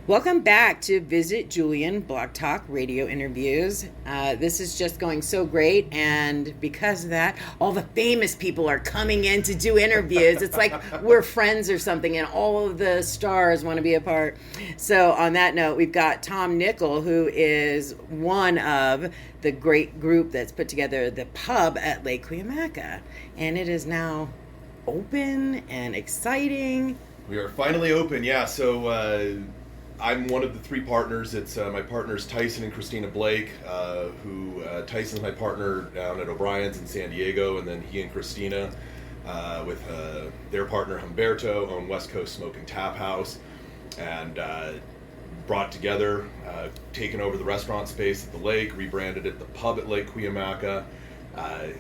Welcome back to Visit Julian Blog Talk Radio Interviews. This is just going so great, and because of that, all the famous people are coming in to do interviews. It's like we're friends or something, and all of the stars want to be a part. So on that note, we've got Tom Nickel, who is one of the great group that's put together the pub at Lake Cuyamaca, and it is now open and exciting. We are finally open, yeah. So I'm one of the three partners. It's my partners Tyson and Kristina Blake, Tyson's my partner down at O'Brien's in San Diego, and then he and Kristina with their partner Humberto own West Coast Smoking Tap House, and brought together, taken over the restaurant space at the lake, rebranded it the pub at Lake Cuyamaca.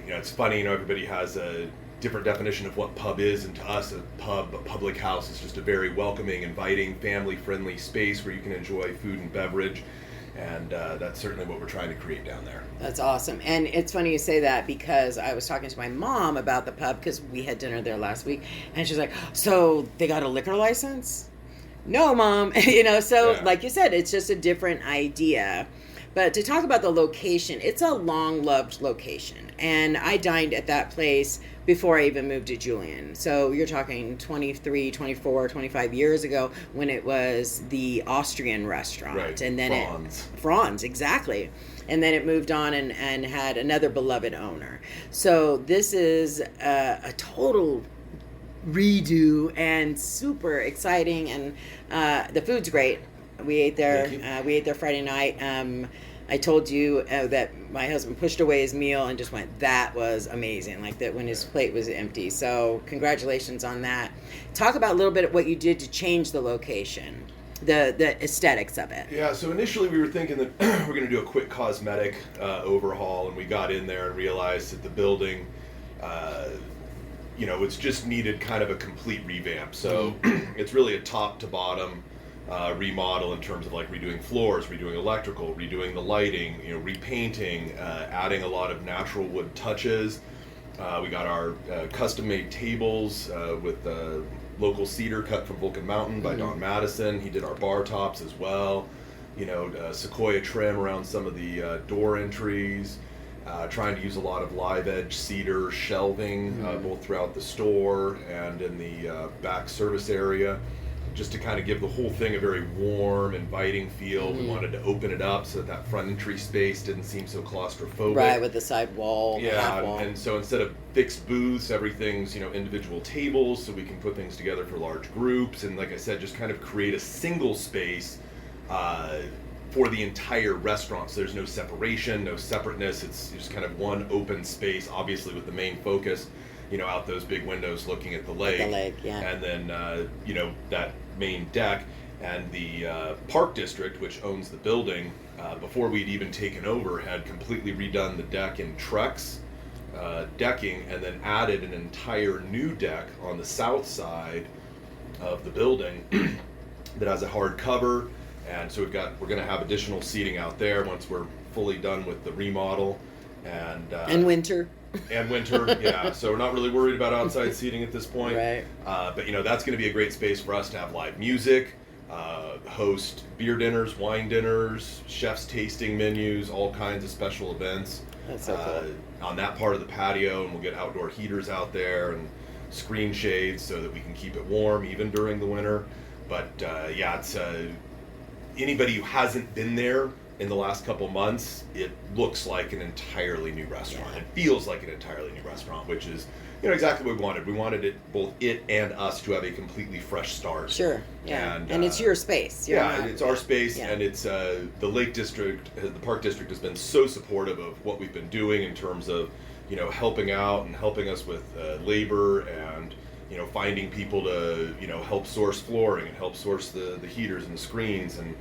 It's funny, everybody has a different definition of what pub is, and to us a public house is just a very welcoming, inviting, family-friendly space where you can enjoy food and beverage, and that's certainly what we're trying to create down there. That's awesome. And it's funny you say that, because I was talking to my mom about the pub, because we had dinner there last week, and she's like, so they got a liquor license? No, Mom. Like you said, it's just a different idea. But to talk about the location, it's a long-loved location. And I dined at that place before I even moved to Julian. So you're talking 23, 24, 25 years ago, when it was the Austrian restaurant. Right, and then Franz, exactly. And then it moved on and had another beloved owner. So this is a total redo and super exciting. And the food's great. We ate there. We ate there Friday night. I told you that my husband pushed away his meal and just went, that was amazing, like that when his plate was empty. So congratulations on that. Talk about a little bit of what you did to change the location, the aesthetics of it. Yeah, so initially we were thinking that we're going to do a quick cosmetic overhaul, and we got in there and realized that the building, it's just needed kind of a complete revamp. So it's really a top to bottom remodel in terms of like redoing floors, redoing electrical, redoing the lighting, repainting, adding a lot of natural wood touches. We got our custom-made tables with local cedar cut from Vulcan Mountain by Don Madison. He did our bar tops as well. Sequoia trim around some of the door entries. Trying to use a lot of live edge cedar shelving both throughout the store and in the back service area, just to kind of give the whole thing a very warm, inviting feel. We wanted to open it up so that front entry space didn't seem so claustrophobic. Right, with the side wall. Yeah, and so instead of fixed booths, everything's, individual tables, so we can put things together for large groups. And like I said, just kind of create a single space for the entire restaurant. So there's no separation, no separateness. It's just kind of one open space, obviously with the main focus, out those big windows looking at the lake. And then, that main deck, and the Park District, which owns the building, before we'd even taken over, had completely redone the deck in Trex decking, and then added an entire new deck on the south side of the building that has a hard cover. And so we're going to have additional seating out there once we're fully done with the remodel. And winter. And winter, yeah. So we're not really worried about outside seating at this point. Right. But that's going to be a great space for us to have live music, host beer dinners, wine dinners, chefs tasting menus, all kinds of special events. That's so cool. On that part of the patio, and we'll get outdoor heaters out there and screen shades so that we can keep it warm even during the winter. But it's anybody who hasn't been there in the last couple months, it looks like an entirely new restaurant. Yeah. It feels like an entirely new restaurant, which is, exactly what we wanted. We wanted both it and us to have a completely fresh start. Sure, yeah. And it's your space. It's our space, and it's the Lake District, the Park District has been so supportive of what we've been doing in terms of, helping out and helping us with labor and, finding people to, help source flooring and help source the heaters and the screens, and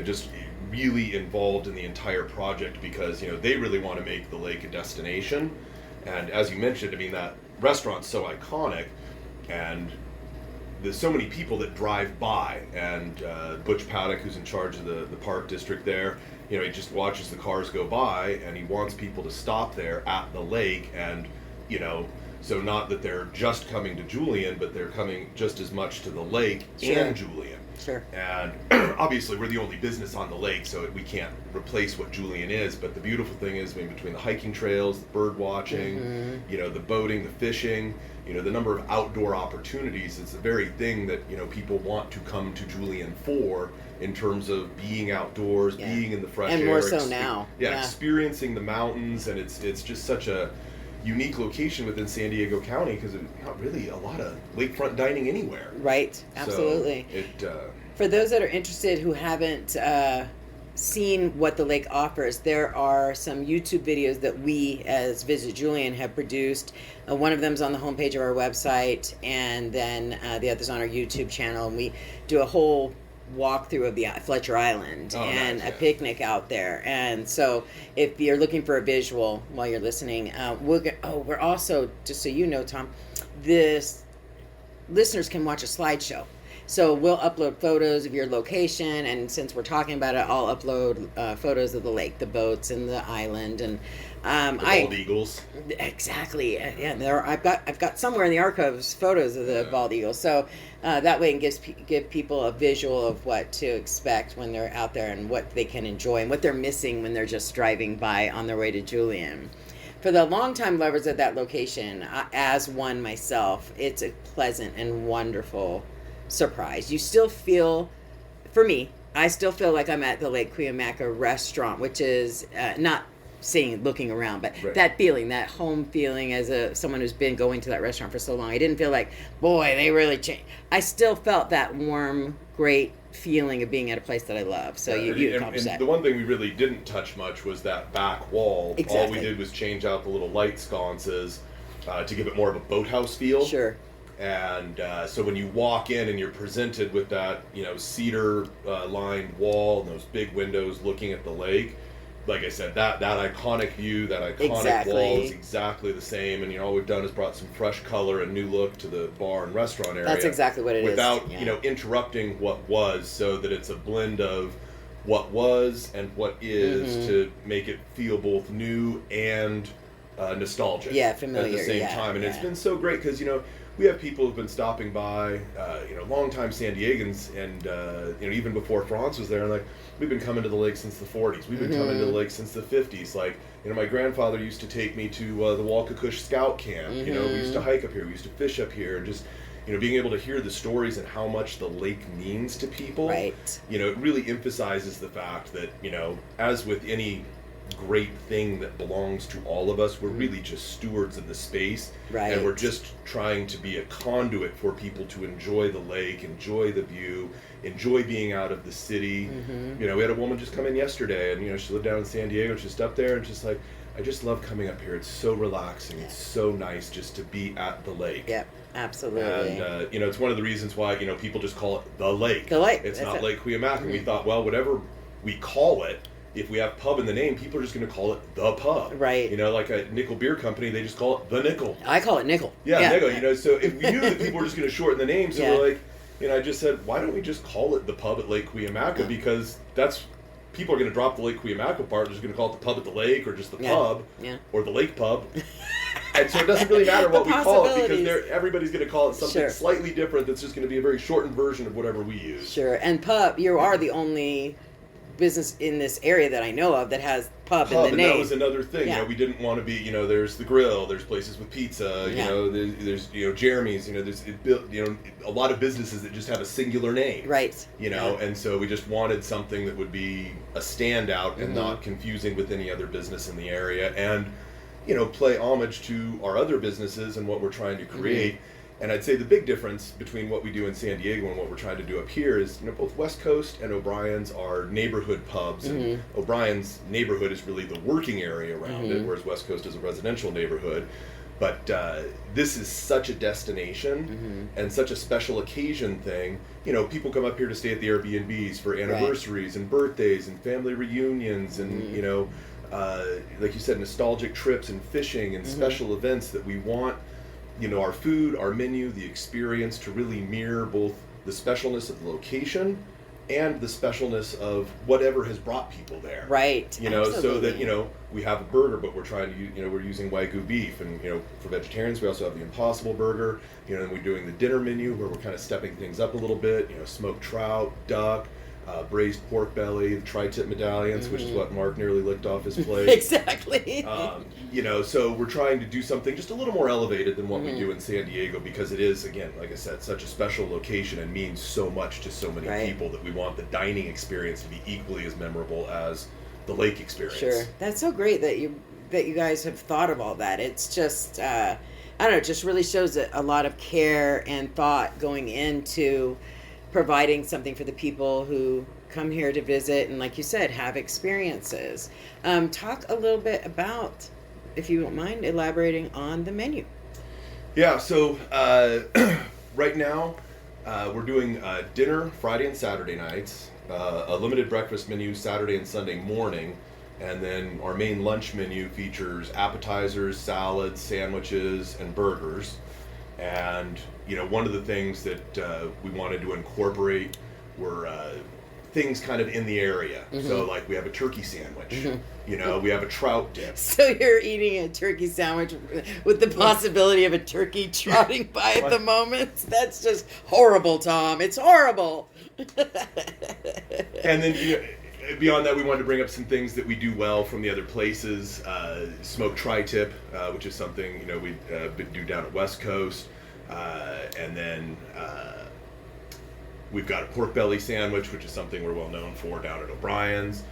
just really involved in the entire project because, they really want to make the lake a destination. And as you mentioned, that restaurant's so iconic, and there's so many people that drive by, and Butch Paddock, who's in charge of the Park District there, he just watches the cars go by, and he wants people to stop there at the lake, and, so not that they're just coming to Julian, but they're coming just as much to the lake and Julian. Sure. And obviously we're the only business on the lake, so we can't replace what Julian is. But the beautiful thing is, in between the hiking trails, the bird watching, the boating, the fishing, the number of outdoor opportunities, it's the very thing that, people want to come to Julian for, in terms of being outdoors, being in the fresh air. And more so now. Yeah, experiencing the mountains. And it's just such a unique location within San Diego County, because there's not really a lot of lakefront dining anywhere. Right, absolutely. So for those that are interested who haven't seen what the lake offers, there are some YouTube videos that we as Visit Julian have produced. One of them's on the homepage of our website, and then the other's on our YouTube channel, and we do a whole walkthrough of the Fletcher Island and a picnic out there. And so if you're looking for a visual while you're listening, we're also, just so you know, Tom, this listeners can watch a slideshow. So we'll upload photos of your location, and since we're talking about it, I'll upload photos of the lake, the boats, and the island, and the bald eagles. Exactly, yeah. I've got somewhere in the archives photos of the bald eagles, so that way it gives give people a visual of what to expect when they're out there, and what they can enjoy, and what they're missing when they're just driving by on their way to Julian. For the longtime lovers of that location, as one myself, it's a pleasant and wonderful surprise. You still feel, for me, I still feel like I'm at the Lake Cuyamaca restaurant, which is not saying looking around, but that feeling, that home feeling, as someone who's been going to that restaurant for so long. I didn't feel like, boy, they really changed. I still felt that warm, great feeling of being at a place that I love. So you accomplished that. The one thing we really didn't touch much was that back wall. Exactly. All we did was change out the little light sconces to give it more of a boathouse feel. Sure. And so when you walk in and you're presented with that, cedar lined wall and those big windows looking at the lake, like I said, that iconic view, that iconic wall is exactly the same. And all we've done is brought some fresh color and new look to the bar and restaurant area. That's exactly what it is. Without interrupting what was, so that it's a blend of what was and what is, to make it feel both new and nostalgic. Yeah, familiar. At the same time. And it's been so great because, we have people who've been stopping by, longtime San Diegans, and even before Franz was there, and like, we've been coming to the lake since the 40s. We've been coming to the lake since the 50s. Like, my grandfather used to take me to the Walkakush Scout Camp. We used to hike up here. We used to fish up here, and just being able to hear the stories and how much the lake means to people. Right. It really emphasizes the fact that as with any great thing that belongs to all of us, we're really just stewards of the space, and we're just trying to be a conduit for people to enjoy the lake, enjoy the view, enjoy being out of the city. We had a woman just come in yesterday, and she lived down in San Diego, and she's just up there, and just like, I just love coming up here. It's so relaxing. It's so nice just to be at the lake. Yep, absolutely. And it's one of the reasons why people just call it the lake. The lake. It's not Lake Cuyamaca. And we thought, well, whatever we call it, if we have pub in the name, people are just going to call it the pub. Right. Like a nickel beer company, they just call it the Nickel. I call it Nickel. Yeah. Nickel. So if we knew that people were just going to shorten the name, so we're like, I just said, why don't we just call it the pub at Lake Cuyamaca? Because that's, people are going to drop the Lake Cuyamaca part. They're just going to call it the pub at the lake, or just the pub, or the lake pub. And so it doesn't really matter what we call it, because everybody's going to call it something slightly different that's just going to be a very shortened version of whatever we use. Sure. And pub, you are the only business in this area that I know of that has pub in the name. And that was another thing. We didn't want to be, there's the grill, there's places with pizza, there's Jeremy's, there's a lot of businesses that just have a singular name. Right. And so we just wanted something that would be a standout and not confusing with any other business in the area, and play homage to our other businesses and what we're trying to create. And I'd say the big difference between what we do in San Diego and what we're trying to do up here is, both West Coast and O'Brien's are neighborhood pubs, and O'Brien's neighborhood is really the working area around it, whereas West Coast is a residential neighborhood. But this is such a destination and such a special occasion thing. People come up here to stay at the Airbnbs for anniversaries and birthdays and family reunions and, like you said, nostalgic trips and fishing and special events that we want our food, our menu, the experience to really mirror both the specialness of the location and the specialness of whatever has brought people there. Right. You know, Absolutely. so that, you know, we have a burger, but we're trying to, you know, we're using Wagyu beef. And, you know, for vegetarians, we also have the Impossible Burger. You know, and we're doing the dinner menu where we're kind of stepping things up a little bit. You know, smoked trout, duck, braised pork belly, the tri-tip medallions, which is what Mark nearly licked off his plate. Exactly. You know, so we're trying to do something just a little more elevated than what we do in San Diego, because it is, again, like I said, such a special location and means so much to so many people that we want the dining experience to be equally as memorable as the lake experience. Sure. That's so great that you guys have thought of all that. It's just, I don't know, it just really shows a lot of care and thought going into providing something for the people who come here to visit and, like you said, have experiences. Talk a little bit about, if you don't mind, elaborating on the menu. Yeah, so right now we're doing dinner Friday and Saturday nights, a limited breakfast menu Saturday and Sunday morning, and then our main lunch menu features appetizers, salads, sandwiches, and burgers. And, you know, one of the things that we wanted to incorporate were things kind of in the area. So, like, we have a turkey sandwich. You know, we have a trout dip. So you're eating a turkey sandwich with the possibility of a turkey trotting by at the moment? That's just horrible, Tom. It's horrible. And then, you know, beyond that, we wanted to bring up some things that we do well from the other places. Smoked tri-tip, which is something, you know, we do down at West Coast. And then we've got a pork belly sandwich, which is something we're well known for down at O'Brien's.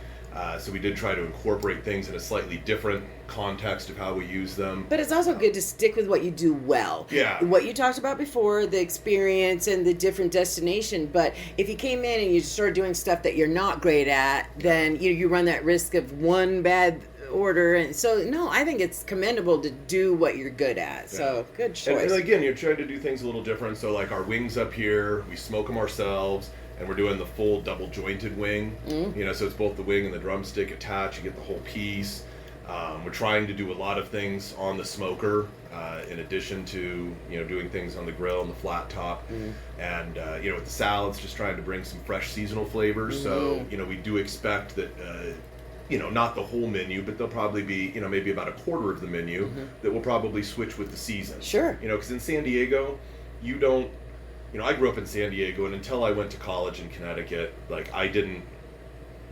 So we did try to incorporate things in a slightly different context of how we use them. But it's also good to stick with what you do well. Yeah. What you talked about before, the experience and the different destination. But if you came in and you started doing stuff that you're not great at, then you run that risk of one bad order. And so, no, I think it's commendable to do what you're good at. So, good choice. And again, you're trying to do things a little different. So, like, our wings up here, we smoke them ourselves. And we're doing the full double jointed wing, you know, so it's both the wing and the drumstick attached. You get the whole piece. We're trying to do a lot of things on the smoker, in addition to, you know, doing things on the grill and the flat top. And, you know, with the salads, just trying to bring some fresh seasonal flavors. So, you know, we do expect that, you know, not the whole menu, but there'll probably be, you know, maybe about a quarter of the menu that will probably switch with the season. Sure. You know, because in San Diego, you don't, you know, I grew up in San Diego, and until I went to college in Connecticut, like, I didn't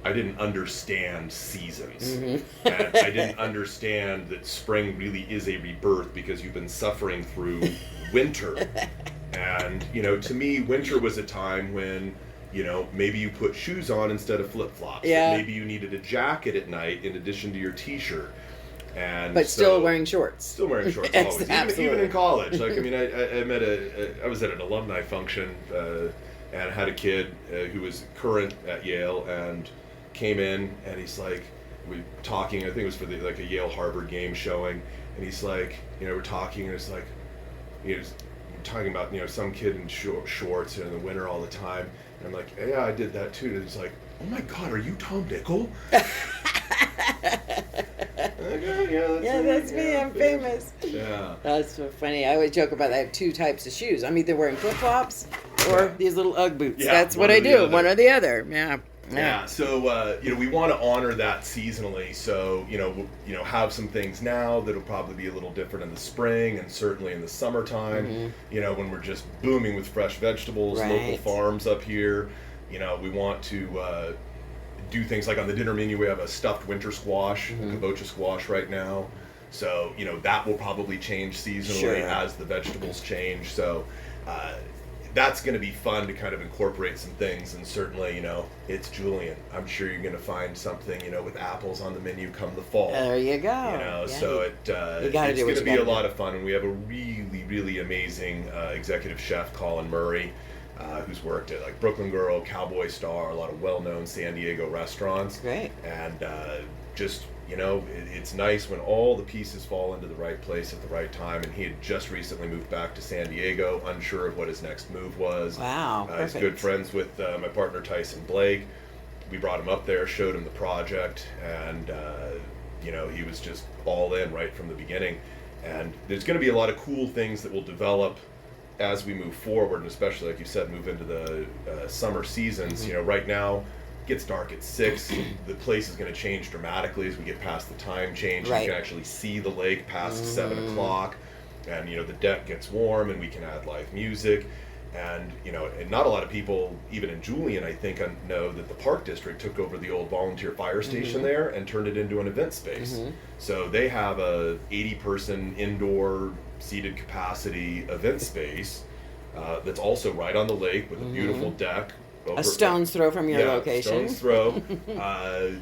understand seasons. And I didn't understand that spring really is a rebirth because you've been suffering through winter. And, you know, to me, winter was a time when, you know, maybe you put shoes on instead of flip-flops. Yeah. Maybe you needed a jacket at night in addition to your t-shirt. And but still wearing shorts. Still wearing shorts always, even in college. Like, I mean, I was at an alumni function and had a kid who was current at Yale and came in, and he's like, we talking. I think it was for like a Yale Harvard game showing, and he's like, you know, we're talking, and it's like, you know, talking about, you know, some kid in shorts in the winter all the time, and I'm like, yeah, I did that too. And he's like, oh my God, are you Tom Dickel? Yeah, that's me. I'm famous. Yeah. That's so funny. I always joke about that. I have two types of shoes. I'm either wearing flip-flops or these little Ugg boots. Yeah, that's what I do. One or the other. Yeah. Yeah. So, you know, we want to honor that seasonally. So, you know, have some things now that'll probably be a little different in the spring and certainly in the summertime. You know, when we're just booming with fresh vegetables, local farms up here. You know, we want to do things like on the dinner menu, we have a stuffed winter squash, kabocha squash right now. So, you know, that will probably change seasonally as the vegetables change. So, that's going to be fun to kind of incorporate some things. And certainly, you know, it's Julian. I'm sure you're going to find something, you know, with apples on the menu come the fall. There you go. You know, so it's going to be a lot of fun. And we have a really, really amazing executive chef, Colin Murray, who's worked at like Brooklyn Girl, Cowboy Star, a lot of well-known San Diego restaurants. Great. And just, you know, it's nice when all the pieces fall into the right place at the right time. And he had just recently moved back to San Diego, unsure of what his next move was. Wow, he's good friends with my partner Tyson Blake. We brought him up there, showed him the project, and you know, he was just all in right from the beginning. And there's going to be a lot of cool things that will develop as we move forward, and especially like you said, move into the summer seasons, Mm-hmm. you know, right now it gets dark at 6. The place is going to change dramatically as we get past the time change. Right. You can actually see the lake past Mm-hmm. 7 o'clock, and you know the deck gets warm, and we can add live music. And you know, and not a lot of people, even in Julian, I think, know that the Park District took over the old volunteer fire station Mm-hmm. there and turned it into an event space. Mm-hmm. So they have a 80-person indoor seated capacity event space that's also right on the lake with a beautiful deck. A stone's throw from your location. Stone's throw.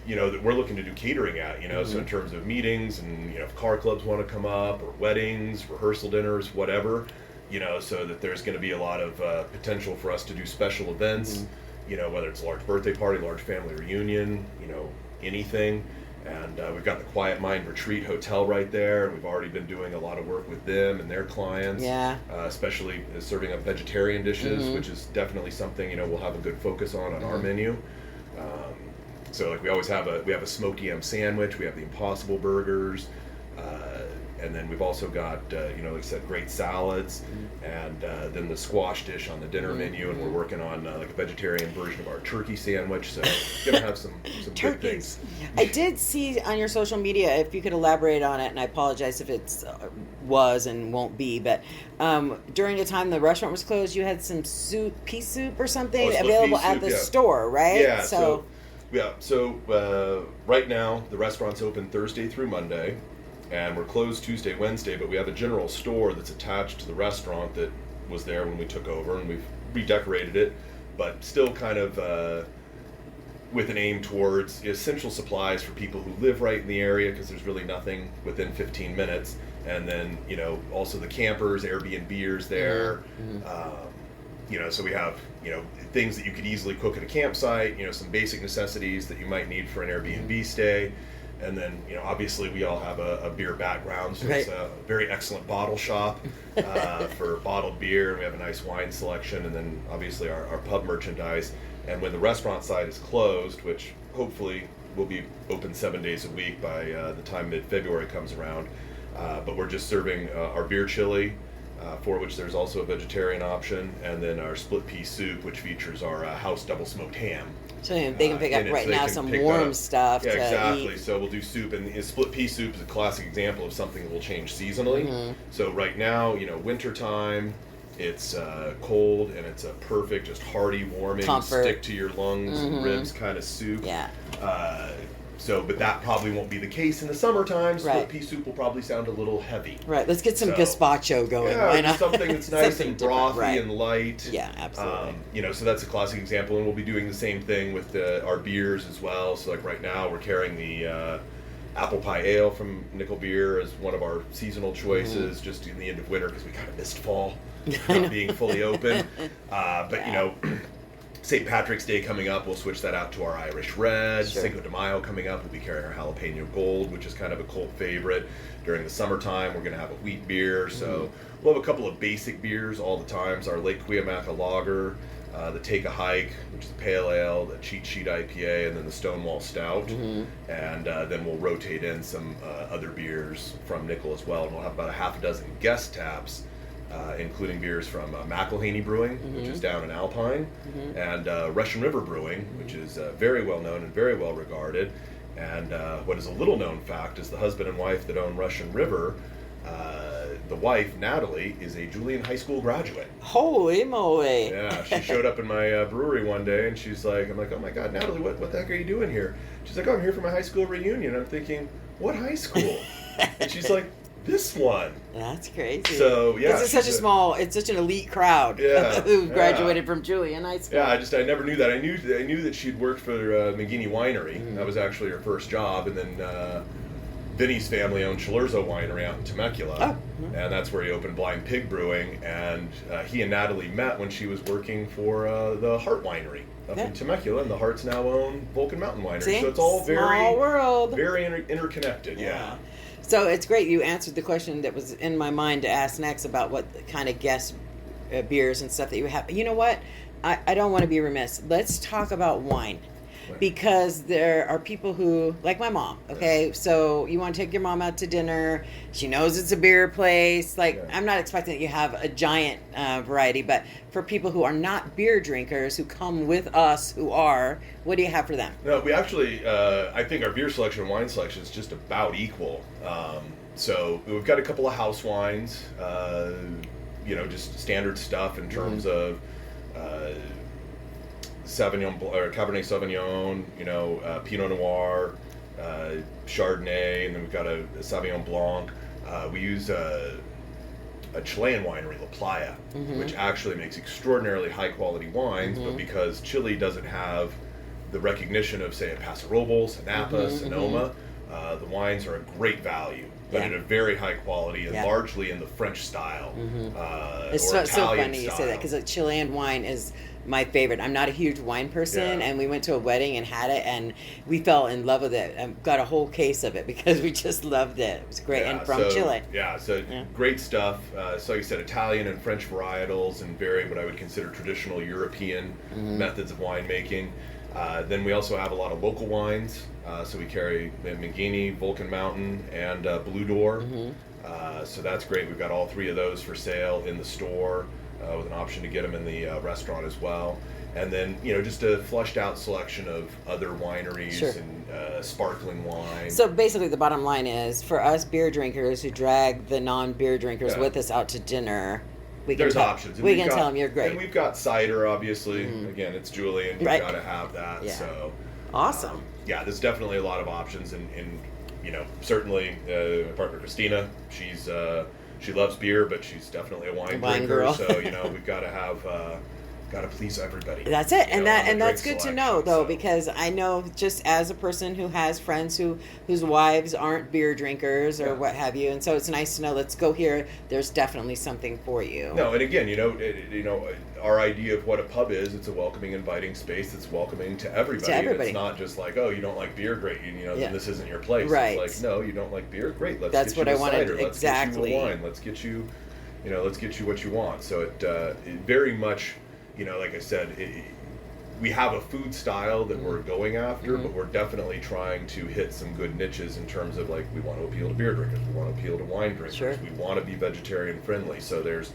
You know, that we're looking to do catering at, you know, so in terms of meetings and, you know, if car clubs want to come up or weddings, rehearsal dinners, whatever, you know, so that there's going to be a lot of potential for us to do special events, you know, whether it's a large birthday party, large family reunion, you know, anything. And we've got the Quiet Mind Retreat Hotel right there. We've already been doing a lot of work with them and their clients, especially serving up vegetarian dishes, which is definitely something, you know, we'll have a good focus on our menu. So like we always have we have a smoked yam sandwich, we have the Impossible Burgers, and then we've also got, you know, like I said, great salads, and then the squash dish on the dinner menu, and we're working on like a vegetarian version of our turkey sandwich. So we're gonna have some good things. I did see on your social media, if you could elaborate on it, and I apologize if it's was and won't be, but during the time the restaurant was closed, you had some pea soup or something available at the store, right? Yeah. So right now the restaurant's open Thursday through Monday. And we're closed Tuesday, Wednesday, but we have a general store that's attached to the restaurant that was there when we took over, and we've redecorated it, but still kind of with an aim towards essential supplies for people who live right in the area, because there's really nothing within 15 minutes. And then, you know, also the campers, Airbnbers there. You know, so we have, you know, things that you could easily cook at a campsite, you know, some basic necessities that you might need for an Airbnb stay. And then, you know, obviously we all have a beer background, so it's a very excellent bottle shop for bottled beer. And we have a nice wine selection, and then obviously our pub merchandise. And when the restaurant side is closed, which hopefully will be open 7 days a week by the time mid-February comes around, but we're just serving our beer chili, for which there's also a vegetarian option, and then our split pea soup, which features our house double smoked ham. So they can pick up right now some warm stuff. Yeah, to exactly. Eat. So we'll do soup, and split pea soup is a classic example of something that will change seasonally. So right now, you know, winter time, it's cold, and it's a perfect, just hearty, warming, stick to your lungs and ribs kind of soup. Yeah. But that probably won't be the case in the summertime. Split pea soup will probably sound a little heavy. Right. Let's get some gazpacho going. Yeah, something that's nice and brothy and light. Yeah, absolutely. You know, so that's a classic example, and we'll be doing the same thing with our beers as well. So like right now, we're carrying the apple pie ale from Nickel Beer as one of our seasonal choices, just in the end of winter because we kind of missed fall not being fully open. But you know. St. Patrick's Day coming up, we'll switch that out to our Irish Red. Cinco de Mayo coming up, we'll be carrying our Jalapeno Gold, which is kind of a cult favorite. During the summertime, we're going to have a wheat beer. So we'll have a couple of basic beers all the times. Our Lake Cuyamaca Lager, the Take a Hike, which is a pale ale, the Cheat Sheet IPA, and then the Stonewall Stout. And then we'll rotate in some other beers from Nickel as well. And we'll have about a half a dozen guest taps, including beers from McElhaney Brewing, which is down in Alpine, and Russian River Brewing, which is very well known and very well regarded. And what is a little known fact is the husband and wife that own Russian River, the wife, Natalie, is a Julian high school graduate. Holy moly. Yeah, she showed up in my brewery one day, and she's like, I'm like, oh my God, Natalie, what the heck are you doing here? She's like, oh, I'm here for my high school reunion. I'm thinking, what high school? And she's like, this one. That's crazy. So yeah, it's such an elite crowd who graduated from Julian High School. Yeah, I never knew that. I knew that she'd worked for McGinney Winery. That was actually her first job, and then Vinny's family owned Schillerzo Winery out in Temecula, and that's where he opened Blind Pig Brewing. And he and Natalie met when she was working for the Hart Winery up in Temecula, and the Harts now own Vulcan Mountain Winery. See? So it's all Small world. very interconnected. Yeah. So it's great you answered the question that was in my mind to ask next about what kind of guest beers and stuff that you have. You know what? I don't want to be remiss. Let's talk about wine. because there are people who, like my mom, okay? So you want to take your mom out to dinner. She knows it's a beer place. Like, I'm not expecting that you have a giant variety, but for people who are not beer drinkers, who come with us, who are, what do you have for them? No, we actually, I think our beer selection and wine selection is just about equal. So we've got a couple of house wines, just standard stuff in terms of Sauvignon or Cabernet Sauvignon, Pinot Noir, Chardonnay, and then we've got a Sauvignon Blanc. We use a Chilean winery, La Playa, which actually makes extraordinarily high quality wines, but because Chile doesn't have the recognition of, say, a Paso Robles, a Napa, Sonoma, the wines are a great value, but at a very high quality and largely in the French style. It's or so Italian funny you style. say that, because Chilean wine is my favorite. I'm not a huge wine person, and we went to a wedding and had it, and we fell in love with it and got a whole case of it because we just loved it. It was great, and from Chile. Great stuff. So like you said, Italian and French varietals and very what I would consider traditional European methods of winemaking. Then we also have a lot of local wines. So we carry Mangini, Vulcan Mountain, and Blue Door. So that's great. We've got all three of those for sale in the store with an option to get them in the restaurant as well. And then, just a fleshed out selection of other wineries and sparkling wine. So basically the bottom line is, for us beer drinkers who drag the non-beer drinkers with us out to dinner, there's options. We can tell them you're great. And we've got cider, obviously. Again, it's Julian. You've got to have that. Yeah. So awesome. There's definitely a lot of options, and certainly my partner Kristina, she loves beer, but she's definitely a wine drinker. Girl. So we've got to have got to please everybody. That's it, and that's good selection, to know, though, because I know, just as a person who has friends whose wives aren't beer drinkers or what have you, and so it's nice to know. Let's go here. There's definitely something for you. No, and again, our idea of what a pub is, it's a welcoming, inviting space that's welcoming to everybody. And it's not just like, oh, you don't like beer, great, then this isn't your place. Right. It's like, no, you don't like beer, great. That's what I wanted. Cider. Exactly. Let's get you a wine. Let's get you, let's get you what you want. So it very much. Like I said, we have a food style that we're going after, but we're definitely trying to hit some good niches in terms of, like, we want to appeal to beer drinkers, we want to appeal to wine drinkers, we want to be vegetarian friendly. So there's,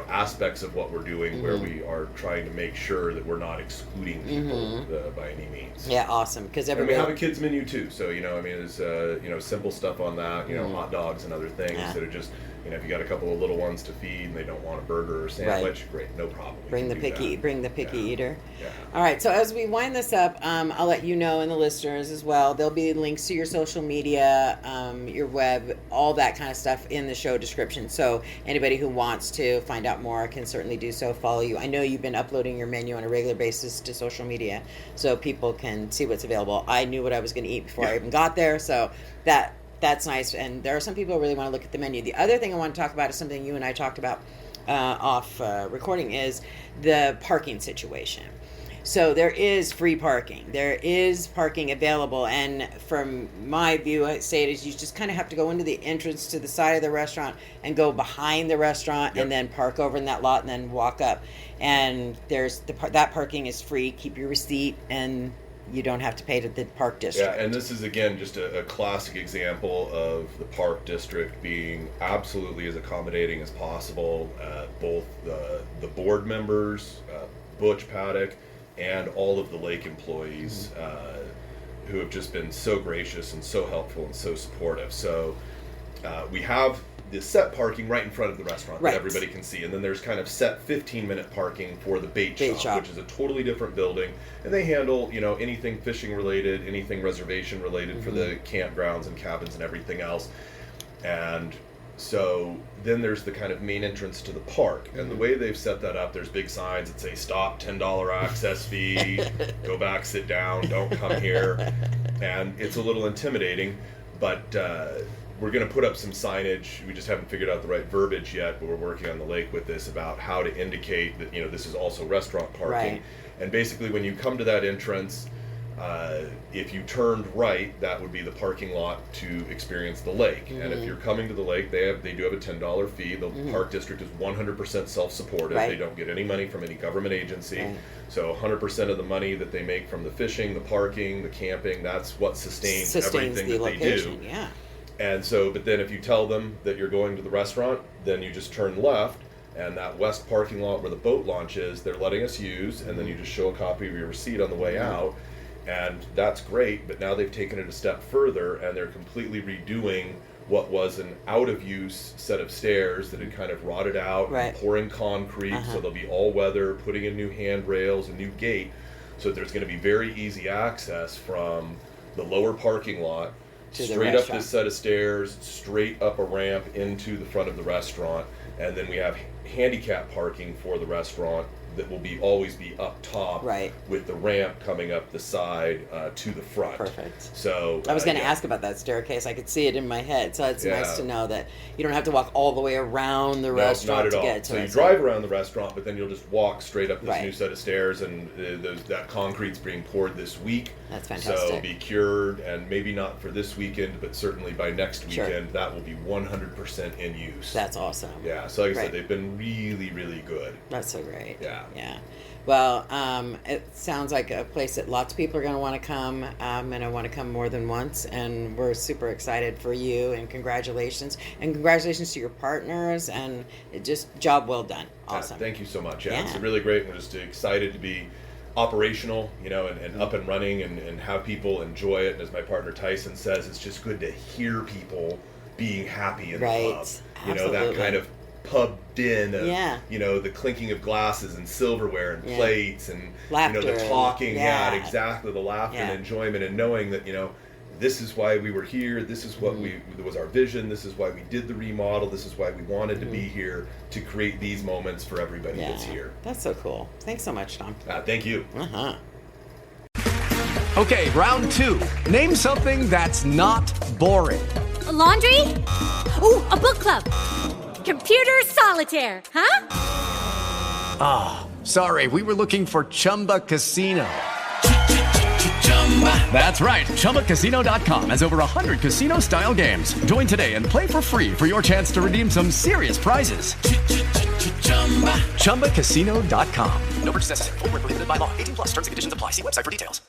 aspects of what we're doing where we are trying to make sure that we're not excluding people by any means. Yeah, awesome. Because we have a kids menu too. So there's simple stuff on that. Hot dogs and other things that are just. If you got a couple of little ones to feed and they don't want a burger or sandwich, great, no problem. Bring the picky eater. Yeah. All right, so as we wind this up, I'll let you know, and the listeners as well, there'll be links to your social media, your web, all that kind of stuff in the show description. So anybody who wants to find out more can certainly do so, follow you. I know you've been uploading your menu on a regular basis to social media so people can see what's available. I knew what I was going to eat before I even got there, so that's nice, and there are some people who really want to look at the menu. The other thing I want to talk about is something you and I talked about off recording, is the parking situation. So there is free parking. There is parking available, and from my view, I say it is you just kind of have to go into the entrance to the side of the restaurant and go behind the restaurant and then park over in that lot and then walk up. And there's that parking is free. Keep your receipt, and you don't have to pay to the park district. Yeah, and this is, again, just a classic example of the park district being absolutely as accommodating as possible. Both the board members, Butch Paddock, and all of the lake employees who have just been so gracious and so helpful and so supportive. So we have the set parking right in front of the restaurant that everybody can see, and then there's kind of set 15-minute parking for the bait shop, which is a totally different building, and they handle anything fishing related, anything reservation related for the campgrounds and cabins and everything else. And so then there's the kind of main entrance to the park, and the way they've set that up, there's big signs that say stop, $10 access fee, go back, sit down, don't come here, and it's a little intimidating, but we're going to put up some signage. We just haven't figured out the right verbiage yet, but we're working on the lake with this about how to indicate that this is also restaurant parking. And basically, when you come to that entrance, If you turned right, that would be the parking lot to experience the lake. Mm-hmm. And if you're coming to the lake, they do have a $10 fee. The park district is 100% self-supported. Right. They don't get any money from any government agency. Right. So 100% of the money that they make from the fishing, the parking, the camping, that's what sustains everything that location. They do. Yeah. And so, but then if you tell them that you're going to the restaurant, then you just turn left, and that west parking lot where the boat launch is, they're letting us use, and then you just show a copy of your receipt on the way out. And that's great, but now they've taken it a step further, and they're completely redoing what was an out-of-use set of stairs that had kind of rotted out, right. pouring concrete, so they'll be all-weather, putting in new handrails, a new gate, so there's going to be very easy access from the lower parking lot, straight up this set of stairs, straight up a ramp into the front of the restaurant, and then we have handicap parking for the restaurant that will always be up top, right, with the ramp coming up the side to the front. Perfect. So I was going to ask about that staircase. I could see it in my head, so it's nice to know that you don't have to walk all the way around the restaurant to get to it. So you drive around the restaurant, but then you'll just walk straight up this new set of stairs, and that concrete's being poured this week. That's fantastic. So it'll be cured, and maybe not for this weekend, but certainly by next weekend, that will be 100% in use. That's awesome. Yeah, so like I said, they've been really, really good. That's so great. Yeah. Well, it sounds like a place that lots of people are going to want to come, and I want to come more than once, and we're super excited for you, and congratulations to your partners, and just job well done. Awesome. Thank you so much. Yeah, it's really great. We're just excited to be operational, and up and running, and have people enjoy it. And as my partner Tyson says, it's just good to hear people being happy in the pub. That kind of pub din of the clinking of glasses and silverware and plates and laughter, the talking, exactly, the laughter and enjoyment, and knowing that this is why we were here, this is what was our vision, this is why we did the remodel, this is why we wanted to be here, to create these moments for everybody that's here. That's so cool. Thanks so much, Tom. Thank you. Okay, round 2. Name something that's not boring. A laundry? Ooh, a book club. Computer solitaire, huh? Sorry, we were looking for Chumba Casino. That's right, ChumbaCasino.com has over 100 casino-style games. Join today and play for free for your chance to redeem some serious prizes. ChumbaCasino.com. No purchase necessary. Void where prohibited by law. 18+ terms and conditions apply. See website for details.